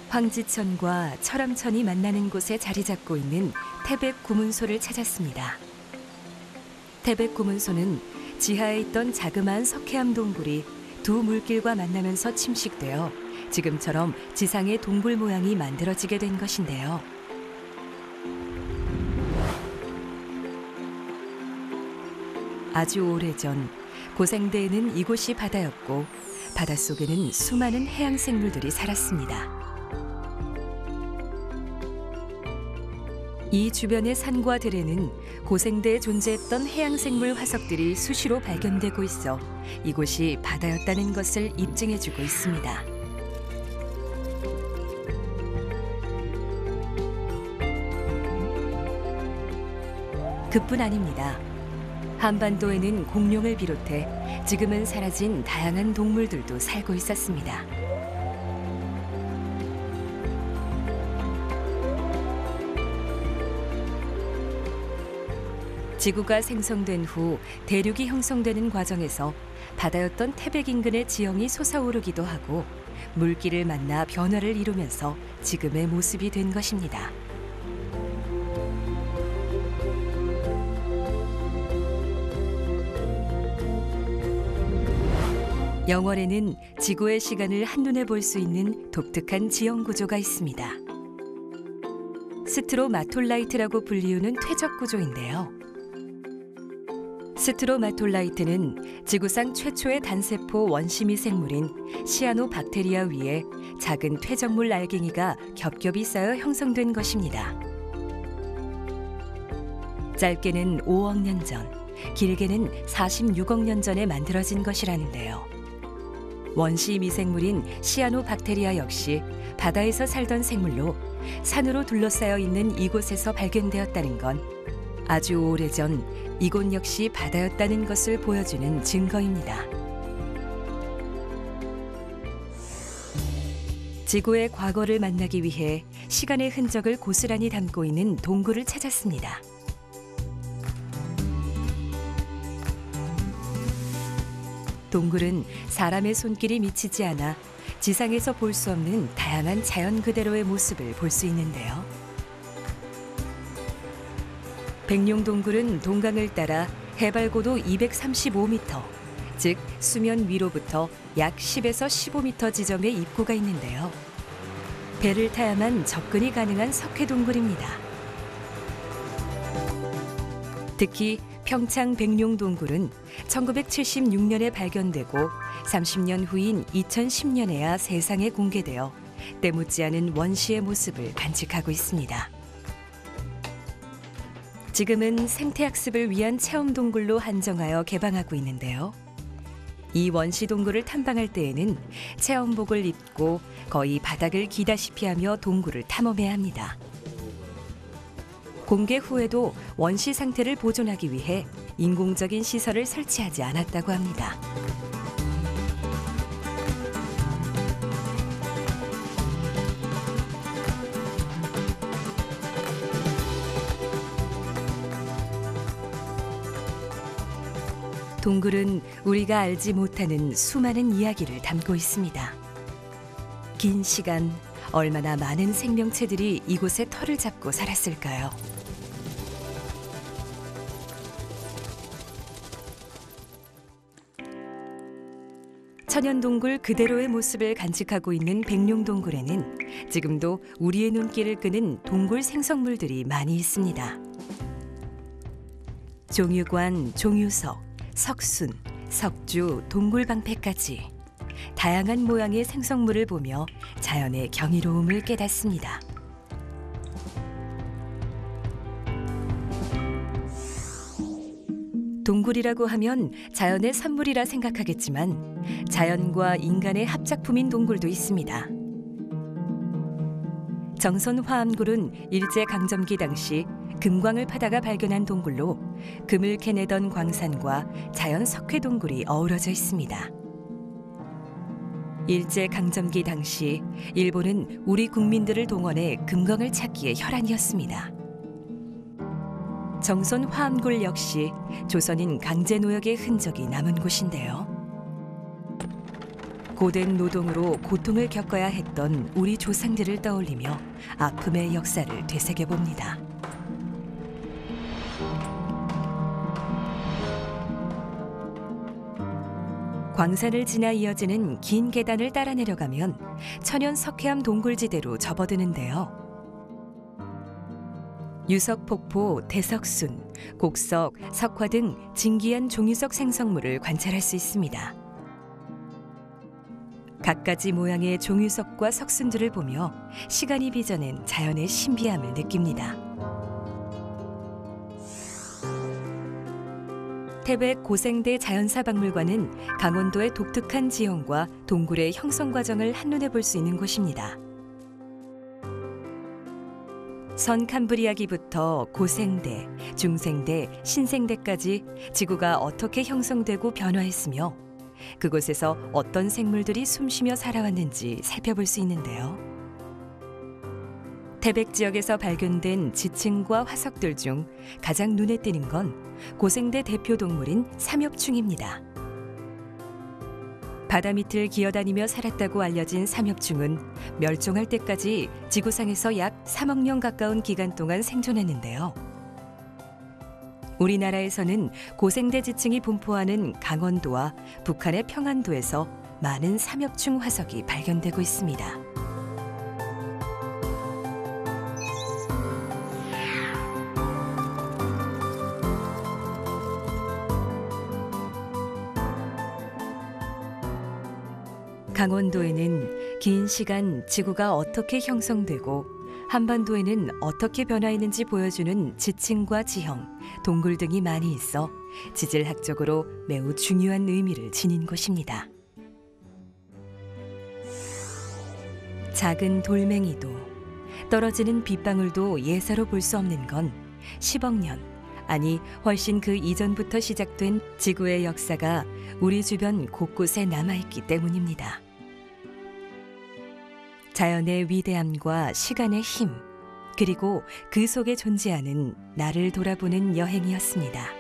황지천과 철암천이 만나는 곳에 자리 잡고 있는 태백구문소를 찾았습니다. 태백구문소는 지하에 있던 자그마한 석회암 동굴이 두 물길과 만나면서 침식되어 지금처럼 지상의 동굴 모양이 만들어지게 된 것인데요. 아주 오래전 고생대에는 이곳이 바다였고 바닷속에는 수많은 해양 생물들이 살았습니다. 이 주변의 산과 들에는 고생대에 존재했던 해양생물 화석들이 수시로 발견되고 있어 이곳이 바다였다는 것을 입증해주고 있습니다. 그뿐 아닙니다. 한반도에는 공룡을 비롯해 지금은 사라진 다양한 동물들도 살고 있었습니다. 지구가 생성된 후 대륙이 형성되는 과정에서 바다였던 태백 인근의 지형이 솟아오르기도 하고 물길을 만나 변화를 이루면서 지금의 모습이 된 것입니다. 영월에는 지구의 시간을 한눈에 볼 수 있는 독특한 지형 구조가 있습니다. 스트로마톨라이트라고 불리우는 퇴적 구조인데요. 스트로마톨라이트는 지구상 최초의 단세포 원시미 생물인 시아노박테리아 위에 작은 퇴적물 알갱이가 겹겹이 쌓여 형성된 것입니다. 짧게는 5억 년 전, 길게는 46억 년 전에 만들어진 것이라는데요. 원시 미생물인 시아노박테리아 역시 바다에서 살던 생물로 산으로 둘러싸여 있는 이곳에서 발견되었다는 건 아주 오래전 이곳 역시 바다였다는 것을 보여주는 증거입니다. 지구의 과거를 만나기 위해 시간의 흔적을 고스란히 담고 있는 동굴을 찾았습니다. 동굴은 사람의 손길이 미치지 않아 지상에서 볼 수 없는 다양한 자연 그대로의 모습을 볼 수 있는데요. 백룡동굴은 동강을 따라 해발고도 235m, 즉 수면 위로부터 약 10에서 15m 지점에 입구가 있는데요. 배를 타야만 접근이 가능한 석회동굴입니다. 특히 평창 백룡동굴은 1976년에 발견되고 30년 후인 2010년에야 세상에 공개되어 때묻지 않은 원시의 모습을 간직하고 있습니다. 지금은 생태학습을 위한 체험동굴로 한정하여 개방하고 있는데요. 이 원시동굴을 탐방할 때에는 체험복을 입고 거의 바닥을 기다시피 하며 동굴을 탐험해야 합니다. 공개 후에도 원시 상태를 보존하기 위해 인공적인 시설을 설치하지 않았다고 합니다. 동굴은 우리가 알지 못하는 수많은 이야기를 담고 있습니다. 긴 시간, 얼마나 많은 생명체들이 이곳에 터를 잡고 살았을까요? 천연동굴 그대로의 모습을 간직하고 있는 백룡동굴에는 지금도 우리의 눈길을 끄는 동굴 생성물들이 많이 있습니다. 종유관, 종유석, 석순, 석주, 동굴방패까지 다양한 모양의 생성물을 보며 자연의 경이로움을 깨닫습니다. 동굴이라고 하면 자연의 산물이라 생각하겠지만 자연과 인간의 합작품인 동굴도 있습니다. 정선 화암굴은 일제강점기 당시 금광을 파다가 발견한 동굴로 금을 캐내던 광산과 자연 석회 동굴이 어우러져 있습니다. 일제강점기 당시 일본은 우리 국민들을 동원해 금광을 찾기에 혈안이었습니다. 정선 화암굴 역시 조선인 강제 노역의 흔적이 남은 곳인데요. 고된 노동으로 고통을 겪어야 했던 우리 조상들을 떠올리며 아픔의 역사를 되새겨봅니다. 광산을 지나 이어지는 긴 계단을 따라 내려가면 천연 석회암 동굴지대로 접어드는데요. 유석폭포, 대석순, 곡석, 석화 등 진기한 종유석 생성물을 관찰할 수 있습니다. 갖가지 모양의 종유석과 석순들을 보며 시간이 빚어낸 자연의 신비함을 느낍니다. 태백 고생대 자연사박물관은 강원도의 독특한 지형과 동굴의 형성 과정을 한눈에 볼 수 있는 곳입니다. 선 캄브리아기부터 고생대, 중생대, 신생대까지 지구가 어떻게 형성되고 변화했으며 그곳에서 어떤 생물들이 숨쉬며 살아왔는지 살펴볼 수 있는데요. 태백 지역에서 발견된 지층과 화석들 중 가장 눈에 띄는 건 고생대 대표 동물인 삼엽충입니다. 바다 밑을 기어다니며 살았다고 알려진 삼엽충은 멸종할 때까지 지구상에서 약 3억 년 가까운 기간 동안 생존했는데요. 우리나라에서는 고생대 지층이 분포하는 강원도와 북한의 평안도에서 많은 삼엽충 화석이 발견되고 있습니다. 강원도에는 긴 시간 지구가 어떻게 형성되고 한반도에는 어떻게 변화했는지 보여주는 지층과 지형, 동굴 등이 많이 있어 지질학적으로 매우 중요한 의미를 지닌 곳입니다. 작은 돌멩이도 떨어지는 빗방울도 예사로 볼 수 없는 건 10억 년, 아니 훨씬 그 이전부터 시작된 지구의 역사가 우리 주변 곳곳에 남아있기 때문입니다. 자연의 위대함과 시간의 힘, 그리고 그 속에 존재하는 나를 돌아보는 여행이었습니다.